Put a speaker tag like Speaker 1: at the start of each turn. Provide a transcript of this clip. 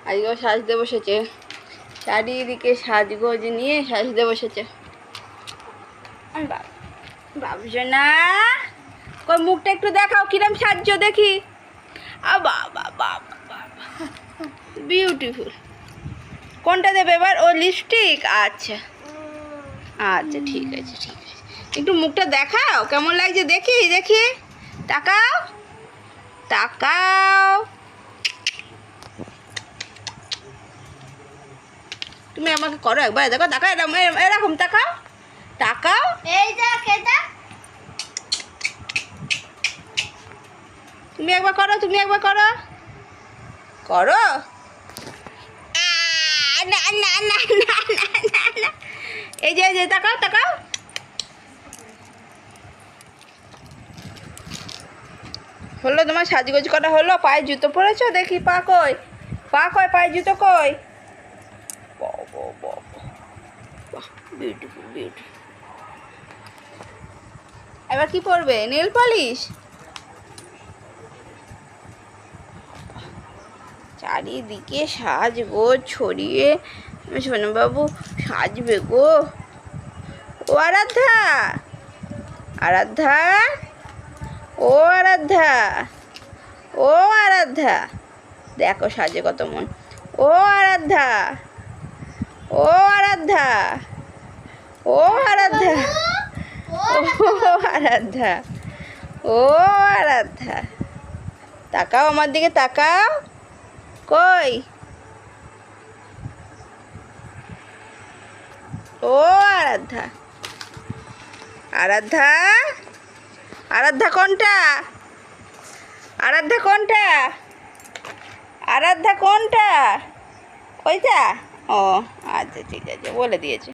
Speaker 1: আজকেও সাজতে বসেছে, চারিদিকে সাজগোজ নিয়ে সাজতে বসেছে। বাবুজো না, কই মুখটা একটু দেখাও, কিরম সাজছো দেখি। বাবা বাবা বিউটিফুল। কোনটা দেবে এবার? ও লিপস্টিক। আচ্ছা আচ্ছা, ঠিক আছে ঠিক আছে, একটু মুখটা দেখাও, কেমন লাগছে দেখি দেখি। তাকাও তাকাও, তুমি আমাকে করো একবার, দেখো তাকাও, এরকম এরকম তাকাও তাকাও।
Speaker 2: এই দেখ এটা,
Speaker 1: তুমি একবার করো, তুমি একবার করো করো। না না না না না না, এই যে তাকাও তাকাও। হলো তোমার সাজগোজ করা হলো? পায়ে জুতো পরেছো দেখি, পা কই, পা কই, পায়ে জুতো কই। Beautiful beautiful. এবার কি পরবে? Nail polish. চারিদিকে সাজগোজ ছড়িয়ে সোনাবাবু সাজবে গো। ও আরাধ্যা, আরাধ্যা, ও আরাধ্যা, ও আরাধ্যা, দেখো সাজে কত মন। ও আরাধ্যা, ও আরাধ্যা, ও আরাধ্যা, ও আরাধ্যা, ও আরাধ্যা, তাকাও আমার দিকে তাকাও। কই? ও আরাধ্যা, আরাধ্যা, আরাধ্যা কোনটা? আরাধ্যা কোনটা? আরাধ্যা কোনটা? ওইটা? ও আচ্ছা ঠিক আছে, বলে দিয়েছে।